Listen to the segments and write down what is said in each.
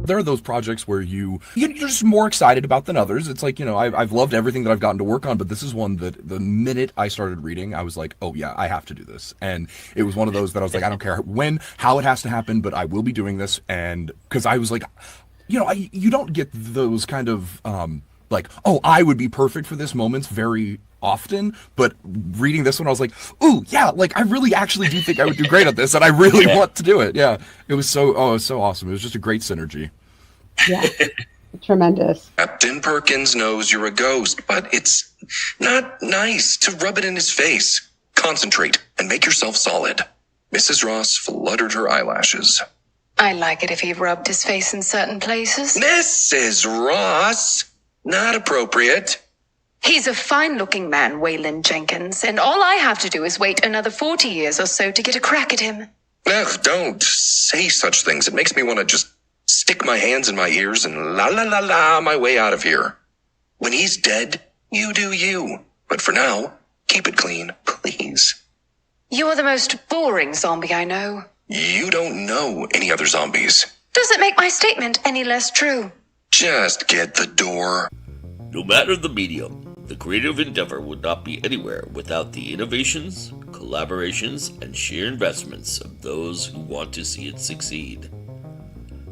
There are those projects where you're just more excited about than others. It's like, I've loved everything that I've gotten to work on, but this is one that the minute I started reading, I was like, oh yeah, I have to do this. And it was one of those that I was like, I don't care how it has to happen, but I will be doing this. And because I was like, you don't get those kind of, I would be perfect for this moments very often, but reading this one, I was like, ooh, yeah, like I really actually do think I would do great at this, and I really want to do it. Yeah, it was so awesome. It was just a great synergy. Yeah, tremendous. Captain Perkins knows you're a ghost, but it's not nice to rub it in his face. Concentrate and make yourself solid. Mrs. Ross fluttered her eyelashes. I like it if he rubbed his face in certain places. Mrs. Ross, not appropriate. He's a fine-looking man, Waylon Jenkins, and all I have to do is wait another 40 years or so to get a crack at him. Ugh, don't say such things. It makes me want to just stick my hands in my ears and la my way out of here. When he's dead, you do you. But for now, keep it clean, please. You are the most boring zombie I know. You don't know any other zombies. Does it make my statement any less true? Just get the door. No matter the medium, the creative endeavor would not be anywhere without the innovations, collaborations, and sheer investments of those who want to see it succeed.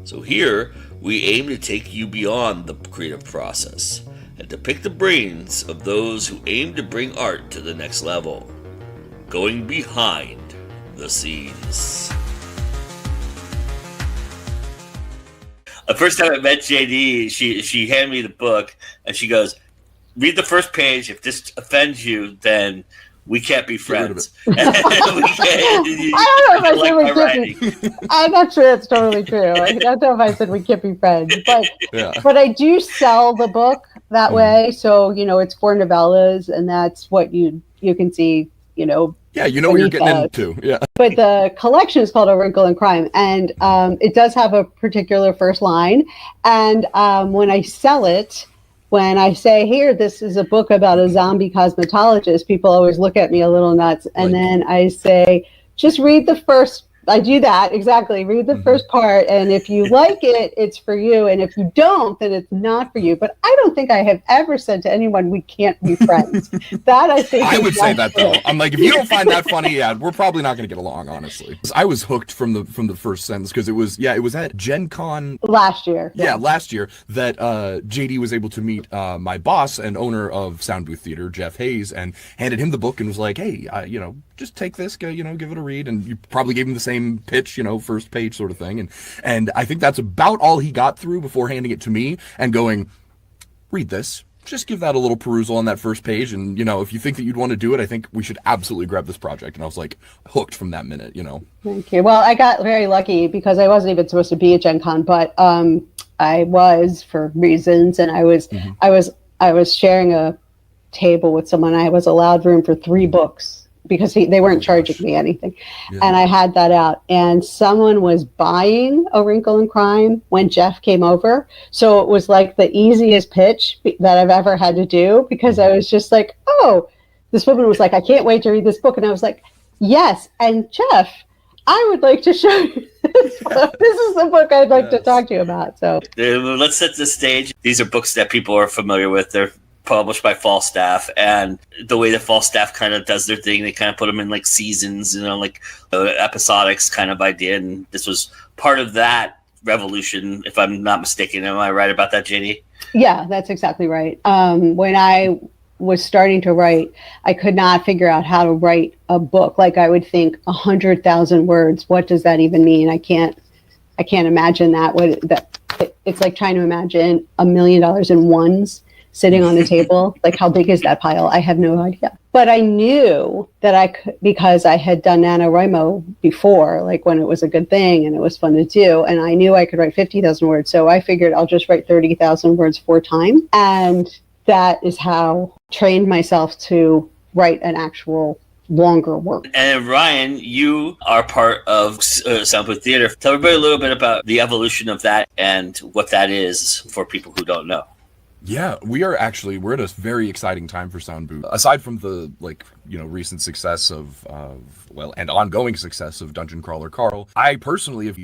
So here, we aim to take you beyond the creative process and to pick the brains of those who aim to bring art to the next level, going behind the scenes. The first time I met JD, she handed me the book, and she goes, read the first page. If this offends you, then we can't be friends. I don't know if I said we can't be. I'm not sure that's totally true. I don't know if I said we can't be friends, but I do sell the book that way. So it's 4 novellas, and that's what you can see. Yeah, you know what you're getting into. Yeah. But the collection is called A Wrinkle and Crime, and it does have a particular first line. And when I sell it, when I say, here, this is a book about a zombie cosmetologist, people always look at me a little nuts. And then I say, just read the first. I do that, exactly. Read the first part, and if you like it, it's for you. And if you don't, then it's not for you. But I don't think I have ever said to anyone, we can't be friends. That I think I would say that, though. I'm like, if you don't find that funny, yeah, we're probably not going to get along, honestly. I was hooked from the first sentence, because it was at Gen Con last year. Yeah, last year that JD was able to meet my boss and owner of Soundbooth Theater, Jeff Hayes, and handed him the book and was like, hey, just take this, give it a read. And you probably gave him the same pitch, first page sort of thing. And I think that's about all he got through before handing it to me and going, read this. Just give that a little perusal on that first page. And, if you think that you'd want to do it, I think we should absolutely grab this project. And I was like hooked from that minute, Thank you. Well, I got very lucky because I wasn't even supposed to be at Gen Con, but I was for reasons. And I was sharing a table with someone. I was allowed room for 3 books, because they weren't charging me anything. Yeah. And I had that out. And someone was buying A Wrinkle and Crime when Jeff came over. So it was like the easiest pitch that I've ever had to do, because I was just like, oh, this woman was like, I can't wait to read this book. And I was like, yes. And Jeff, I would like to show you this book. This is the book I'd like to talk to you about. So let's set the stage. These are books that people are familiar with. They're published by Falstaff, and the way that Falstaff kind of does their thing, they kind of put them in like seasons, like episodics kind of idea, and this was part of that revolution, if I'm not mistaken. Am I right about that, JD? Yeah, that's exactly right. When I was starting to write, I could not figure out how to write a book. Like, I would think 100,000 words. What does that even mean? I can't imagine that. It's like trying to imagine $1 million in ones sitting on the table. Like, how big is that pile? I have no idea. But I knew that I could, because I had done NaNoWriMo before, like when it was a good thing and it was fun to do. And I knew I could write 50,000 words. So I figured I'll just write 30,000 words 4 times. And that is how I trained myself to write an actual longer work. And Ryan, you are part of Soundbooth Theater. Tell everybody a little bit about the evolution of that and what that is for people who don't know. Yeah, we're at a very exciting time for Soundbooth. Aside from the recent success of and ongoing success of Dungeon Crawler Carl, I personally have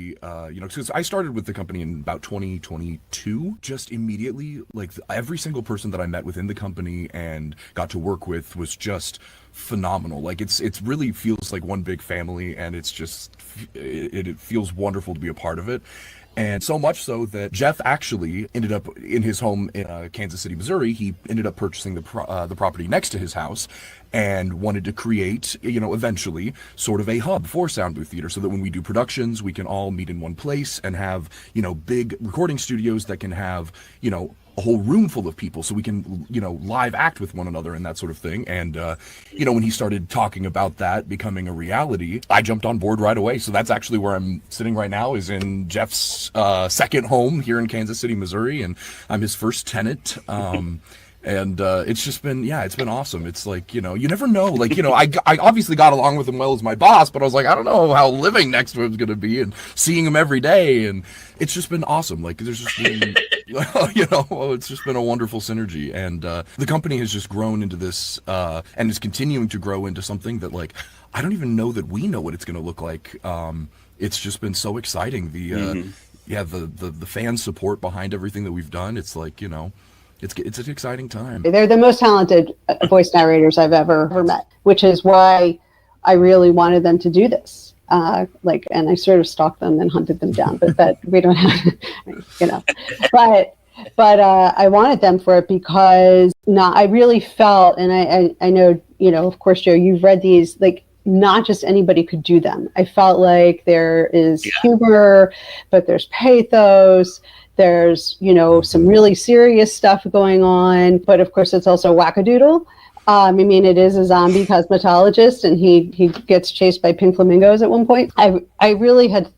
since I started with the company in about 2022, just immediately every single person that I met within the company and got to work with was just phenomenal. Like it really feels like one big family, and it's just it feels wonderful to be a part of it. And so much so that Jeff actually ended up in his home in Kansas City, Missouri. He ended up purchasing the property next to his house and wanted to create, eventually sort of a hub for Soundbooth Theater so that when we do productions, we can all meet in one place and have, big recording studios that can have, a whole room full of people so we can, live act with one another and that sort of thing. And, when he started talking about that becoming a reality, I jumped on board right away. So that's actually where I'm sitting right now, is in Jeff's second home here in Kansas City, Missouri. And I'm his first tenant. And it's just been, it's been awesome. It's like, you never know. I obviously got along with him well as my boss, but I was like, I don't know how living next to him is going to be and seeing him every day. And it's just been awesome. There's just been, it's just been a wonderful synergy. And the company has just grown into this and is continuing to grow into something that, I don't even know that we know what it's going to look like. It's just been so exciting. The fan support behind everything that we've done. It's it's an exciting time. They're the most talented voice narrators I've ever met, which is why I really wanted them to do this. And I sort of stalked them and hunted them down, but that we don't have, but I wanted them for it because I really felt, and I know, of course, Joe, you've read these, not just anybody could do them. I felt like there is humor, but there's pathos. There's, some really serious stuff going on, but of course it's also wackadoodle. It is a zombie cosmetologist, and he gets chased by pink flamingos at one point. I really had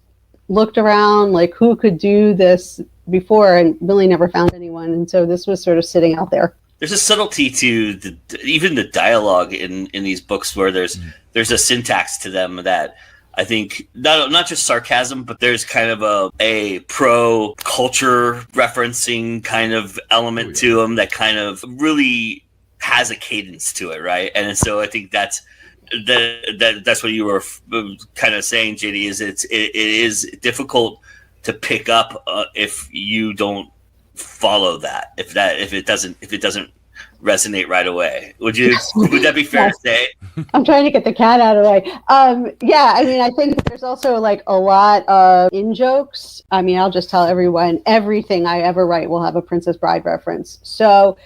looked around, who could do this before, and really never found anyone. And so this was sort of sitting out there. There's a subtlety to even the dialogue in these books where there's a syntax to them that I think not just sarcasm, but there's kind of a pro culture referencing kind of element to them that kind of really has a cadence to it, right? And so I think that's what you were kind of saying, JD. Is it is difficult to pick up if you don't follow that. If it doesn't resonate right away. Would that be fair to say? I'm trying to get the cat out of the way. I think there's also a lot of in-jokes. I'll just tell everyone, everything I ever write will have a Princess Bride reference. So,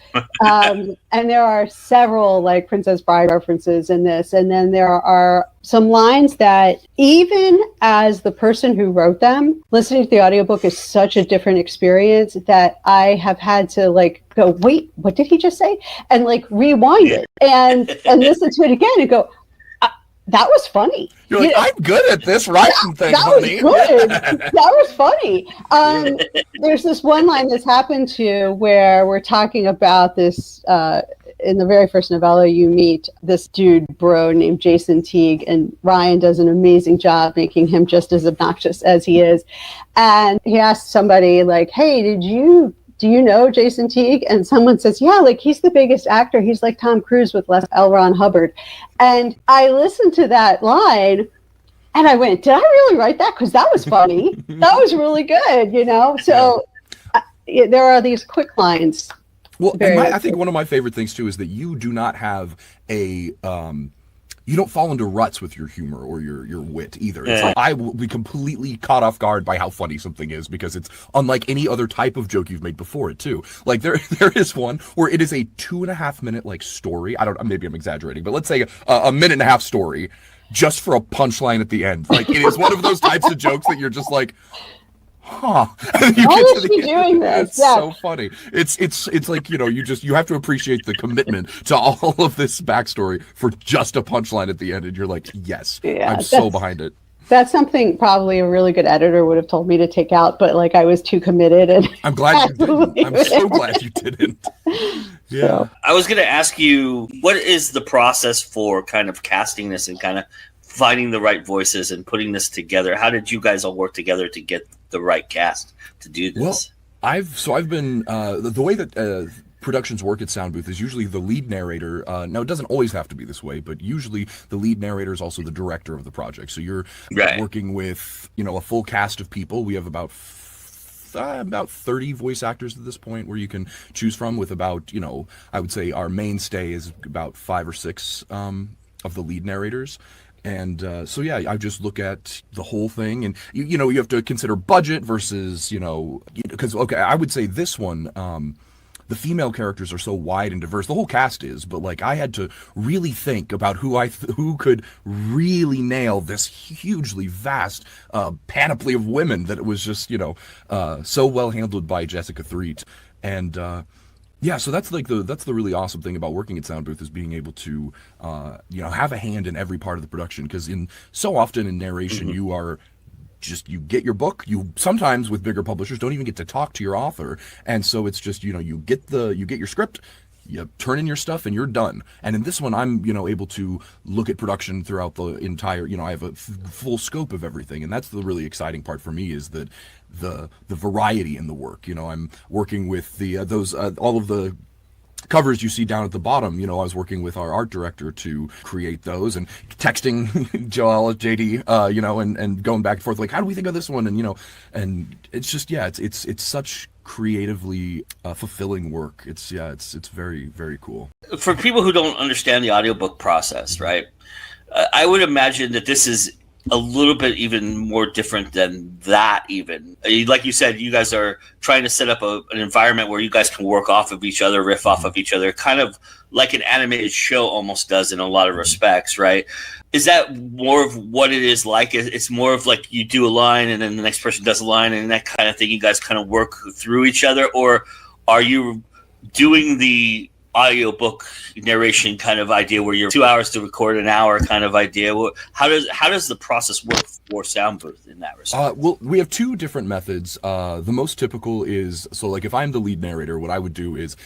and there are several Princess Bride references in this. And then there are some lines that even as the person who wrote them, listening to the audiobook is such a different experience that I have had to go, wait, what did he just say? And rewind it and listen to it again and go, that was funny. You're I'm good at this writing thing, honey. That was good. That was funny. There's this one line that's happened to where we're talking about this, in the very first novella, you meet this dude, bro, named Jason Teague, and Ryan does an amazing job making him just as obnoxious as he is. And he asks somebody hey, do you know Jason Teague? And someone says, yeah, he's the biggest actor. He's like Tom Cruise with less L. Ron Hubbard. And I listened to that line and I went, did I really write that? Because that was funny. That was really good, So there are these quick lines. Well, and I think one of my favorite things too is that you do not have you don't fall into ruts with your humor or your wit either. It's I will be completely caught off guard by how funny something is because it's unlike any other type of joke you've made before it too. There is one where it is a 2.5 minute story. Maybe I'm exaggerating, but let's say a minute and a half story just for a punchline at the end. It is one of those types of jokes that you're just huh. Why is she doing this? It's so funny. It's you have to appreciate the commitment to all of this backstory for just a punchline at the end, and you're yes, I'm so behind it. That's something probably a really good editor would have told me to take out, but I was too committed. And I'm glad you didn't. I'm so glad you didn't. Yeah. I was going to ask you, what is the process for kind of casting this and kind of finding the right voices and putting this together? How did you guys all work together to get the right cast to do this? Well, I've been the way that productions work at Soundbooth is usually the lead narrator. Now, it doesn't always have to be this way, but usually the lead narrator is also the director of the project. So you're working with, a full cast of people. We have about 30 voice actors at this point where you can choose from, with about, I would say our mainstay is about 5 or 6 of the lead narrators. And so, yeah, I just look at the whole thing, and, you have to consider budget versus, because, okay, I would say this one, the female characters are so wide and diverse. The whole cast is, but like I had to really think about who could really nail this hugely vast panoply of women that it was just, so well handled by Jessica Threet. And, yeah, so that's the really awesome thing about working at Soundbooth, is being able to, have a hand in every part of the production. Because so often in narration, you get your book. You sometimes with bigger publishers don't even get to talk to your author, and so it's just you get your script, you turn in your stuff, and you're done. And in this one, I'm able to look at production throughout the entire. I have a full scope of everything, and that's the really exciting part for me, is that the variety in the work. I'm working with all of the covers you see down at the bottom. I was working with our art director to create those, and texting Joel, JD, and going back and forth, like, how do we think of this one? And and it's just, it's such creatively fulfilling work. It's very, very cool. For people who don't understand the audiobook process, right? I would imagine that this is a little bit even more different than that. Even like you said, you guys are trying to set up an environment where you guys can work off of each other, riff off of each other, kind of like an animated show almost does in a lot of respects, right? Is that more of what it is like? It's more of like you do a line and then the next person does a line and that kind of thing. You guys kind of work through each other, or are you doing the audiobook narration kind of idea where you're 2 hours to record an hour kind of idea? How does the process work for Soundbooth in that respect? Well, we have 2 different methods. The most typical is, so like if I'm the lead narrator, what I would do is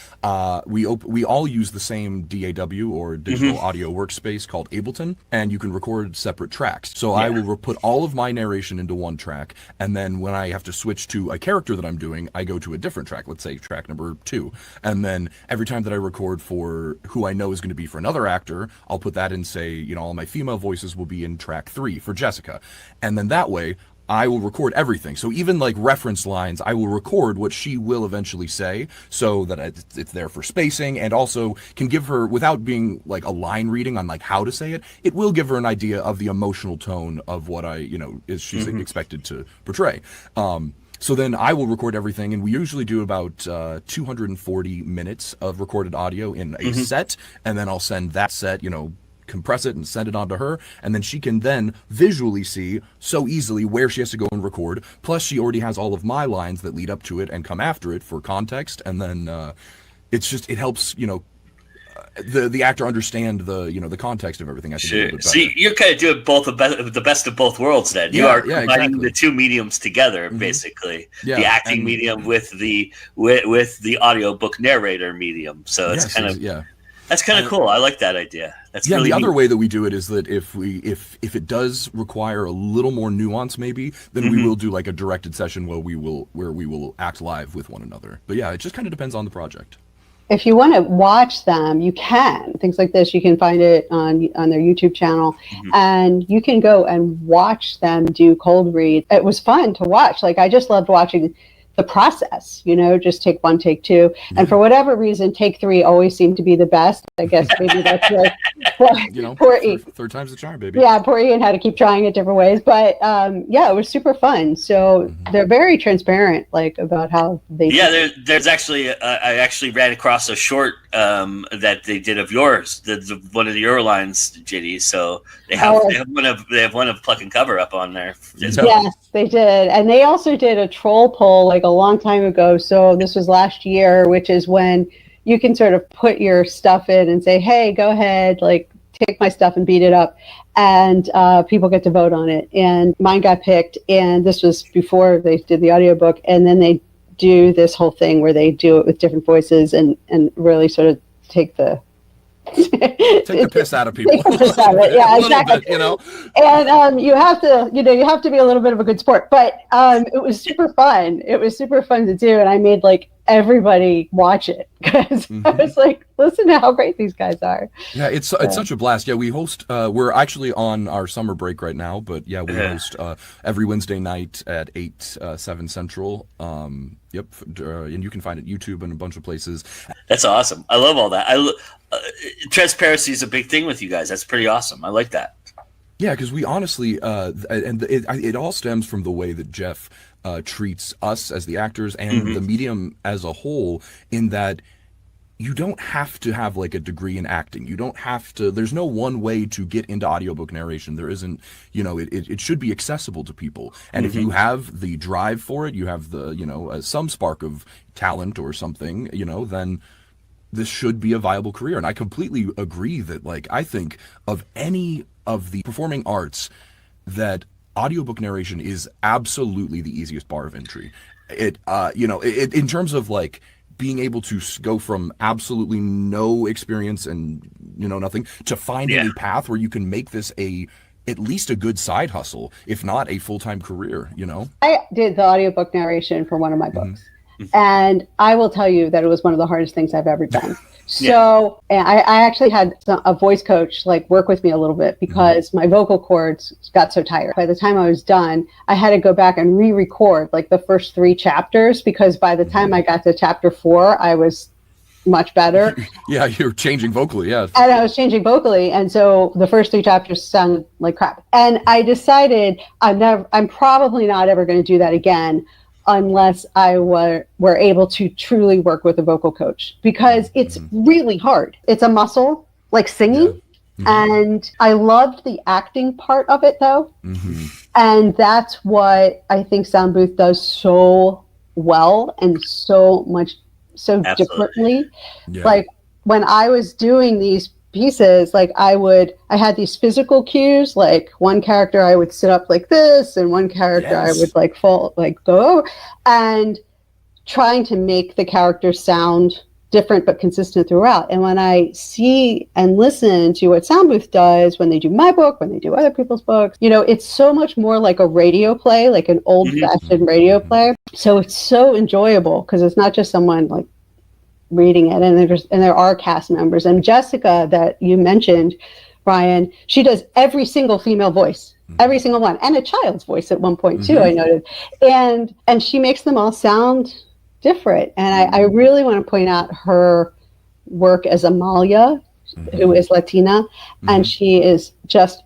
we all use the same DAW or digital audio workspace called Ableton, and you can record separate tracks. So I will put all of my narration into one track, and then when I have to switch to a character that I'm doing, I go to a different track, let's say track number 2. And then every time that I record for who I know is going to be for another actor, I'll put that in, say, all my female voices will be in track 3 for Jessica. And then that way, I will record everything. So even like reference lines, I will record what she will eventually say, so that it's there for spacing, and also can give her, without being like a line reading on like how to say it, it will give her an idea of the emotional tone of what she's expected to portray. So then I will record everything, and we usually do about 240 minutes of recorded audio in a set, and then I'll send that set, compress it and send it on to her, and then she can then visually see so easily where she has to go and record. Plus, she already has all of my lines that lead up to it and come after it for context, and then it helps, the actor understand the context of everything. I think a little bit better. So you're kind of doing the best of both worlds. Then you are combining the 2 mediums together, basically. Yeah, the acting medium with the audiobook narrator medium. So it's that's kind of cool. I like that idea. That's really the neat. other way that we do it is that if it does require a little more nuance, maybe, then we will do like a directed session where we will act live with one another. But yeah, it just kind of depends on the project. If you want to watch them, you can. Things like this, you can find it on their YouTube channel, and you can go and watch them do cold read. It was fun to watch. Like, I just loved watching the process, just take 1, take 2. And for whatever reason, take 3 always seemed to be the best. I guess maybe that's like, poor Ian. Third time's the charm, baby. Yeah, poor Ian had to keep trying it different ways. But it was super fun. So they're very transparent, like, about how they do it. There's actually, I actually ran across a short that they did of yours, one of your lines, JD. So they have one of Pluck and Cover up on there. Yes, they did. And they also did a troll poll like a long time ago. So this was last year, which is when you can sort of put your stuff in and say, hey, go ahead, like, take my stuff and beat it up. And people get to vote on it. And mine got picked. And this was before they did the audiobook. And then they do this whole thing where they do it with different voices and really sort of take the piss out of people. Yeah, exactly. Bit, and you have to be a little bit of a good sport. But it was super fun. It was super fun to do, and I made like everybody watch it, because I was like, listen to how great these guys are. Yeah, it's such a blast. Yeah, we host. We're actually on our summer break right now, but yeah, we host every Wednesday night at 7 Central. Yep, and you can find it at YouTube and a bunch of places. That's awesome. I love all that. Transparency is a big thing with you guys. That's pretty awesome. I like that. Yeah, because we honestly, and it all stems from the way that Jeff treats us as the actors and the medium as a whole, in that you don't have to have like a degree in acting. You don't have to, there's no one way to get into audiobook narration. There isn't, it should be accessible to people. And if you have the drive for it, you have the, some spark of talent or something, then this should be a viable career. And I completely agree that, like, I think of any of the performing arts, that audiobook narration is absolutely the easiest bar of entry. It in terms of like being able to go from absolutely no experience and nothing to finding a path where you can make this at least a good side hustle, if not a full-time career. I did the audiobook narration for one of my books, and I will tell you that it was one of the hardest things I've ever done. So I actually had a voice coach like work with me a little bit, because my vocal cords got so tired. By the time I was done, I had to go back and re-record like the first 3 chapters, because by the time I got to chapter 4, I was much better. Yeah, you're changing vocally, yeah. And I was changing vocally, and so the first 3 chapters sounded like crap. And I decided I'm probably not ever going to do that again, unless I were able to truly work with a vocal coach, because it's really hard. It's a muscle, like singing. And I loved the acting part of it, though. And that's what I think Soundbooth does so well and so differently. Like when I was doing these pieces, like I had these physical cues, like one character I would sit up like this, and one character I would like fall, like go over, and trying to make the character sound different but consistent throughout. And when I see and listen to what Soundbooth does when they do my book, when they do other people's books, it's so much more like a radio play, like an old-fashioned radio play. So it's so enjoyable, because it's not just someone like reading it, and there are cast members. And Jessica, that you mentioned, Brian, she does every single female voice, every single one, and a child's voice at one point too, I noted. And she makes them all sound different. And I really want to point out her work as Amalia, who is Latina, and she is just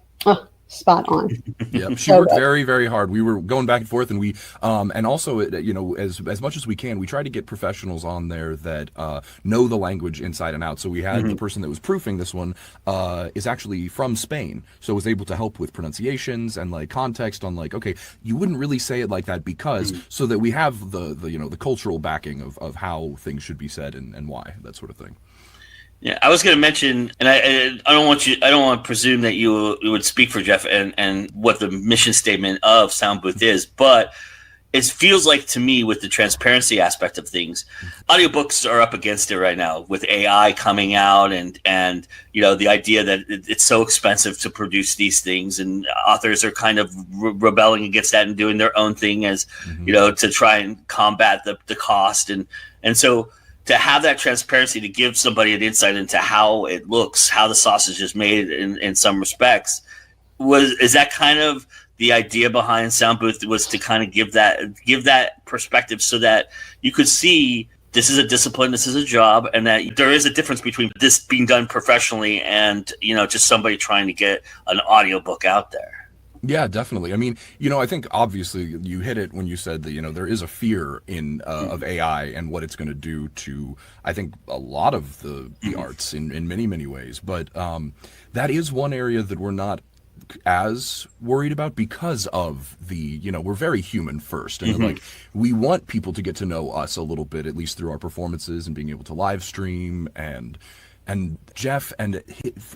spot on. Yeah, she worked very, very hard. We were going back and forth, and we and also as much as we can, we try to get professionals on there that know the language inside and out. So we had the person that was proofing this one is actually from Spain, so was able to help with pronunciations and like context on like, okay, you wouldn't really say it like that because, so that we have the cultural backing of how things should be said and why, that sort of thing. Yeah, I was going to mention, and I don't want to presume that you would speak for Jeff and what the mission statement of Soundbooth is, but it feels like to me, with the transparency aspect of things, audiobooks are up against it right now with AI coming out and the idea that it's so expensive to produce these things, and authors are kind of rebelling against that and doing their own thing as to try and combat the cost, and so to have that transparency, to give somebody an insight into how it looks, how the sausage is made in some respects, is that kind of the idea behind Soundbooth, was to kind of give that perspective, so that you could see this is a discipline, this is a job, and that there is a difference between this being done professionally and just somebody trying to get an audiobook out there. Yeah, definitely. I mean, I think obviously you hit it when you said that, there is a fear of AI and what it's going to do to, I think, a lot of the arts in many, many ways. But that is one area that we're not as worried about, because of we're very human first. And like, we want people to get to know us a little bit, at least through our performances and being able to live stream. And Jeff and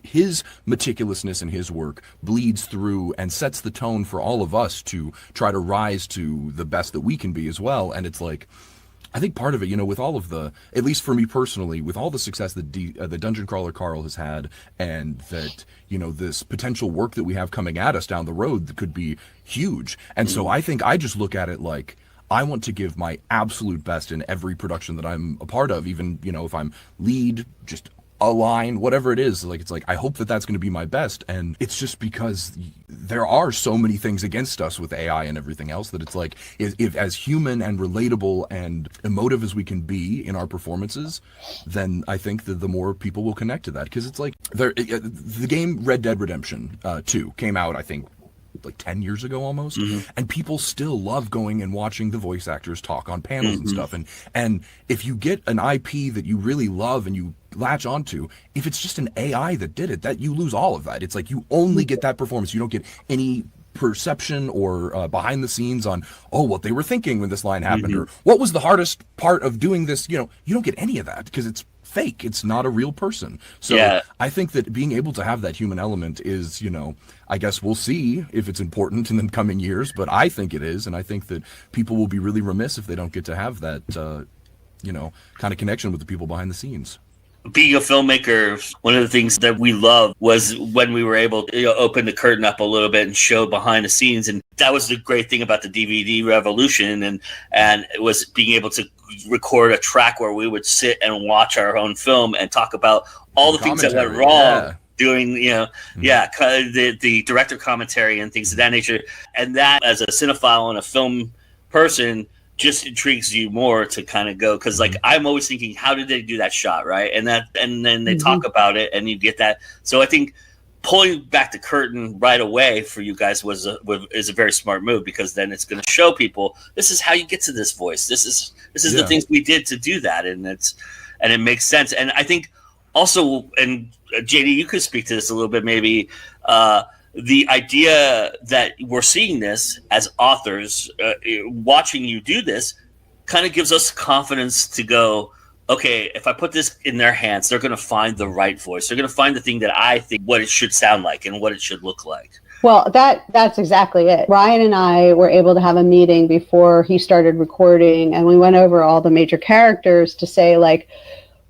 his meticulousness in his work bleeds through and sets the tone for all of us to try to rise to the best that we can be as well. And it's like, I think part of it, with all of at least for me personally, with all the success that the Dungeon Crawler Carl has had, and that, this potential work that we have coming at us down the road that could be huge. And so I think I just look at it like, I want to give my absolute best in every production that I'm a part of, even, you know, if I'm lead, just a line, whatever it is. Like, it's like, I hope that that's going to be my best. And it's just because there are so many things against us with AI and everything else that it's like, if as human and relatable and emotive as we can be in our performances, then I think that the more people will connect to that. Because it's like, the game Red Dead Redemption 2 came out, I think, like 10 years ago almost, and people still love going and watching the voice actors talk on panels and stuff. And if you get an IP that you really love and you latch onto, if it's just an AI that did it, that you lose all of that. It's like you only get that performance. You don't get any perception or behind the scenes on, oh, what they were thinking when this line happened, or what was the hardest part of doing this. You know, you don't get any of that because it's fake. It's not a real person. So I think that being able to have that human element is, you know, I guess we'll see if it's important in the coming years, but I think it is. And I think that people will be really remiss if they don't get to have that, you know, kind of connection with the people behind the scenes. Being a filmmaker, one of the things that we loved was when we were able to, you know, open the curtain up a little bit and show behind the scenes. And that was the great thing about the DVD revolution. And it was being able to record a track where we would sit and watch our own film and talk about all the things that went wrong. Doing, you know, the director commentary and things of that nature. And that, as a cinephile and a film person, just intrigues you more to kind of go, because like I'm always thinking, how did they do that shot, right? And then they talk about it, and you get that. So I think pulling back the curtain right away for you guys is a very smart move, because then it's going to show people this is how you get to this voice. This is the things we did to do that, and it makes sense. And I think also, and JD, you could speak to this a little bit, maybe. The idea that we're seeing this as authors, watching you do this, kind of gives us confidence to go, okay, if I put this in their hands, they're going to find the right voice. They're going to find the thing that I think what it should sound like and what it should look like. Well, that's exactly it. Ryan and I were able to have a meeting before he started recording, and we went over all the major characters to say, like,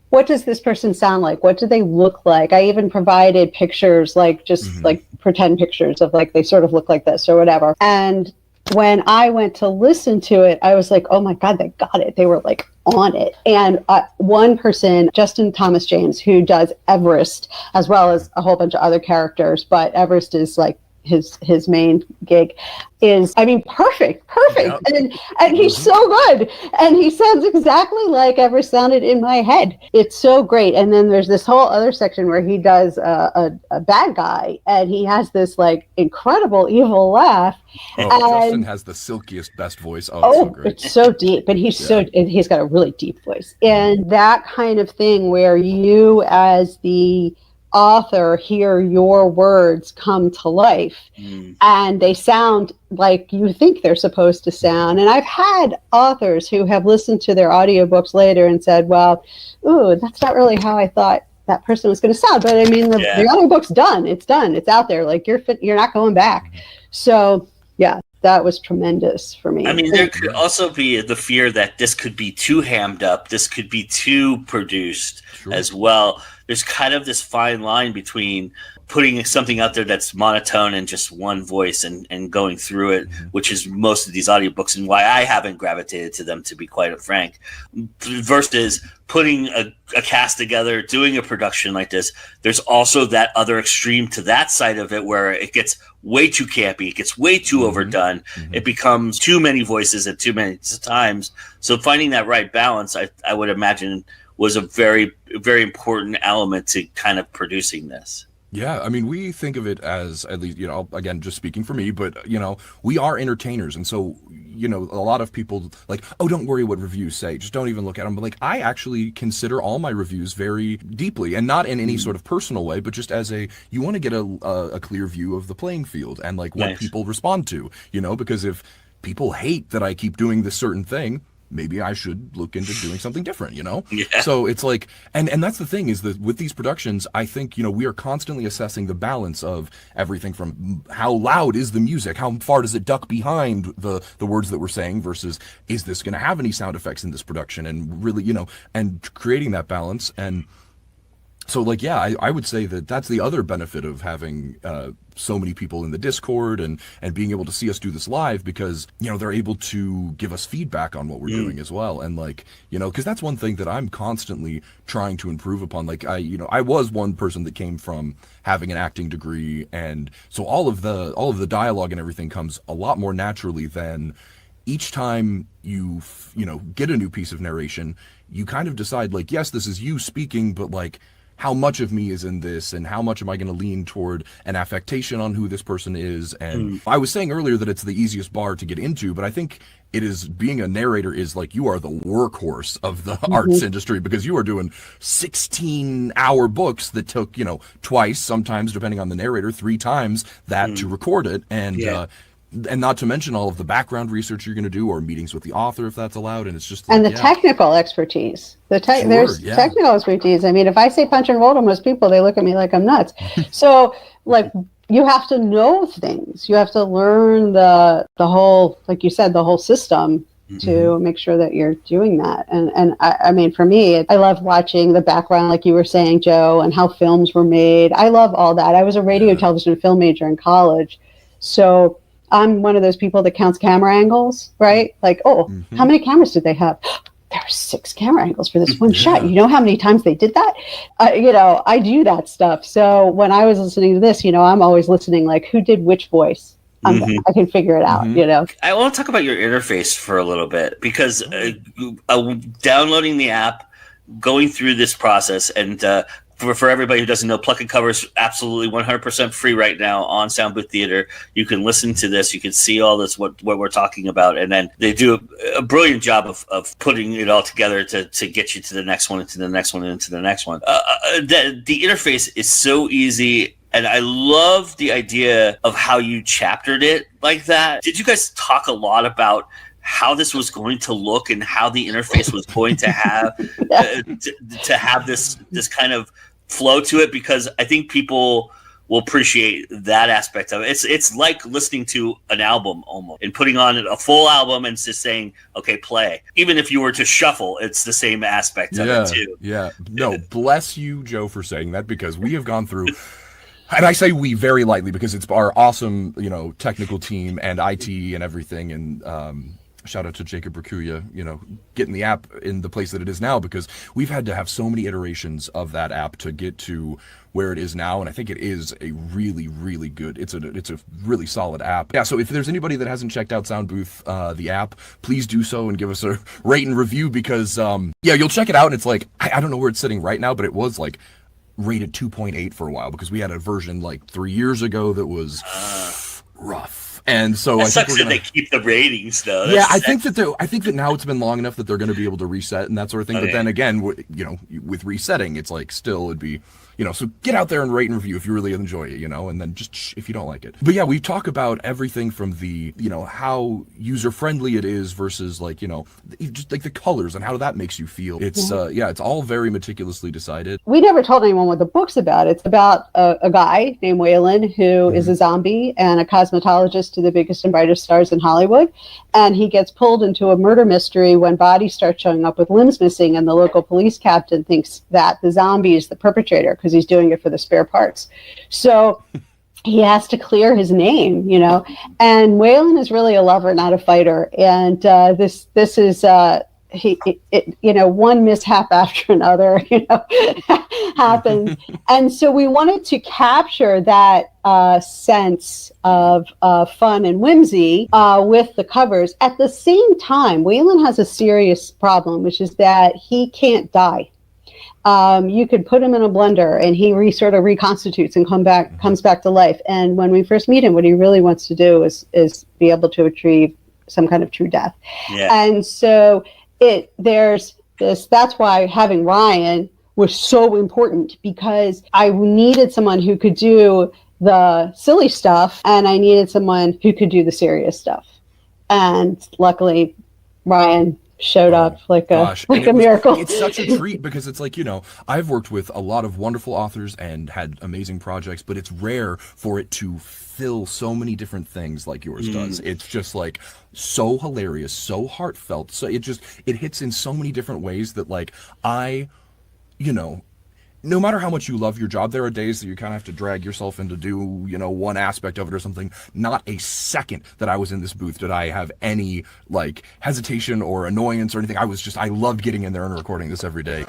what does this person sound like? What do they look like? I even provided pictures, like just like pretend pictures of like they sort of look like this or whatever. And when I went to listen to it, I was like, oh my God, they got it. They were like on it. And one person, Justin Thomas James, who does Everest, as well as a whole bunch of other characters, but Everest is like his main gig, is, I mean, perfect. Yep. And he's so good. And he sounds exactly like Everest sounded in my head. It's so great. And then there's this whole other section where he does a bad guy, and he has this like incredible evil laugh. Justin has the silkiest, best voice. So great. It's so deep, and he's got a really deep voice. And that kind of thing where you as the author hear your words come to life, and they sound like you think they're supposed to sound. And I've had authors who have listened to their audiobooks later and said, well, ooh, that's not really how I thought that person was going to sound. But I mean, the audiobook's done. It's done. It's out there. Like you're not going back. So yeah, that was tremendous for me. I mean, there could also be the fear that this could be too hammed up. This could be too produced as well. There's kind of this fine line between putting something out there that's monotone and just one voice and going through it, which is most of these audiobooks, and why I haven't gravitated to them, to be quite frank, versus putting a cast together, doing a production like this. There's also that other extreme to that side of it where it gets way too campy, it gets way too overdone, it becomes too many voices at too many times. So finding that right balance, I would imagine, was a very, very important element to kind of producing this. Yeah, I mean, we think of it as, at least, you know, again, just speaking for me, but, you know, we are entertainers. And so, you know, a lot of people like, oh, don't worry what reviews say. Just don't even look at them. But like, I actually consider all my reviews very deeply, and not in any sort of personal way, but just as you want to get a clear view of the playing field and like what people respond to, you know, because if people hate that I keep doing this certain thing, maybe I should look into doing something different, you know? Yeah. So it's like, and that's the thing, is that with these productions, I think, you know, we are constantly assessing the balance of everything from how loud is the music, how far does it duck behind the words that we're saying, versus is this going to have any sound effects in this production, and really, you know, and creating that balance. And So like, yeah, I would say that that's the other benefit of having so many people in the Discord and being able to see us do this live, because, you know, they're able to give us feedback on what we're doing as well. And like, you know, because that's one thing that I'm constantly trying to improve upon. Like I was one person that came from having an acting degree, and so all of the dialogue and everything comes a lot more naturally than each time you get a new piece of narration. You kind of decide like, yes, this is you speaking, but like, how much of me is in this, and how much am I going to lean toward an affectation on who this person is? And I was saying earlier that it's the easiest bar to get into, but I think it is, being a narrator is like, you are the workhorse of the arts industry, because you are doing 16-hour books that took, you know, twice, sometimes depending on the narrator, 3 times that to record it. And not to mention all of the background research you're going to do, or meetings with the author if that's allowed. And it's just like, and the technical expertise. There's technical expertise. I mean, if I say punch and roll to most people, they look at me like I'm nuts. So like, you have to know things. You have to learn the whole, like you said, the whole system to make sure that you're doing that. And I mean, for me, I love watching the background, like you were saying, Joe, and how films were made. I love all that. I was a radio, television, and film major in college. So I'm one of those people that counts camera angles, right? Like, how many cameras did they have? There were 6 camera angles for this one shot. You know how many times they did that? You know, I do that stuff. So when I was listening to this, you know, I'm always listening, like, who did which voice? I can figure it out, you know. I want to talk about your interface for a little bit, because downloading the app, going through this process, and for everybody who doesn't know, Pluck and Cover is absolutely 100% free right now on Soundbooth Theater. You can listen to this. You can see all this, what we're talking about. And then they do a brilliant job of putting it all together to get you to the next one, and to the next one, and to the next one. The interface is so easy. And I love the idea of how you chaptered it like that. Did you guys talk a lot about how this was going to look, and how the interface was going to have to have this kind of flow to it? Because I think people will appreciate that aspect of it. It's like listening to an album almost, and putting on a full album and just saying, okay, play. Even if you were to shuffle, it's the same aspect of it too. Yeah. No, bless you, Joe, for saying that, because we have gone through, and I say we very lightly because it's our awesome, you know, technical team and IT and everything. And shout out to Jacob Rakuya, you know, getting the app in the place that it is now, because we've had to have so many iterations of that app to get to where it is now. And I think it is a really, really good, it's a really solid app. Yeah, so if there's anybody that hasn't checked out Soundbooth, the app, please do so and give us a rate and review, because, you'll check it out and it's like, I don't know where it's sitting right now, but it was like rated 2.8 for a while, because we had a version like 3 years ago that was rough. And so I think they keep the ratings though. I think that now it's been long enough that they're going to be able to reset and that sort of thing. Okay. But then again, you know, with resetting, it's like still it'd be, you know, so get out there and rate and review if you really enjoy it, you know, and then just if you don't like it. But yeah, we talk about everything from the, you know, how user friendly it is versus like, you know, just like the colors and how that makes you feel. It's it's all very meticulously decided. We never told anyone what the book's about. It's about a guy named Waylon who is a zombie and a cosmetologist to the biggest and brightest stars in Hollywood. And he gets pulled into a murder mystery when bodies start showing up with limbs missing, and the local police captain thinks that the zombie is the perpetrator because he's doing it for the spare parts. So he has to clear his name, you know. And Waylon is really a lover, not a fighter. And this is you know, one mishap after another, you know, happens. And so we wanted to capture that sense of fun and whimsy with the covers. At the same time, Waylon has a serious problem, which is that he can't die. You could put him in a blender and he sort of reconstitutes and comes back to life. And when we first meet him, what he really wants to do is be able to achieve some kind of true death. Yeah. And so there's this, that's why having Ryan was so important, because I needed someone who could do the silly stuff and I needed someone who could do the serious stuff. And luckily Ryan showed up like a miracle. It's such a treat, because it's like, you know, I've worked with a lot of wonderful authors and had amazing projects, but it's rare for it to fill so many different things like yours does. It's just like so hilarious, so heartfelt. So it hits in so many different ways that like you know, no matter how much you love your job, there are days that you kind of have to drag yourself into do, one aspect of it or something. Not a second that I was in this booth did I have any like hesitation or annoyance or anything. I loved getting in there and recording this every day.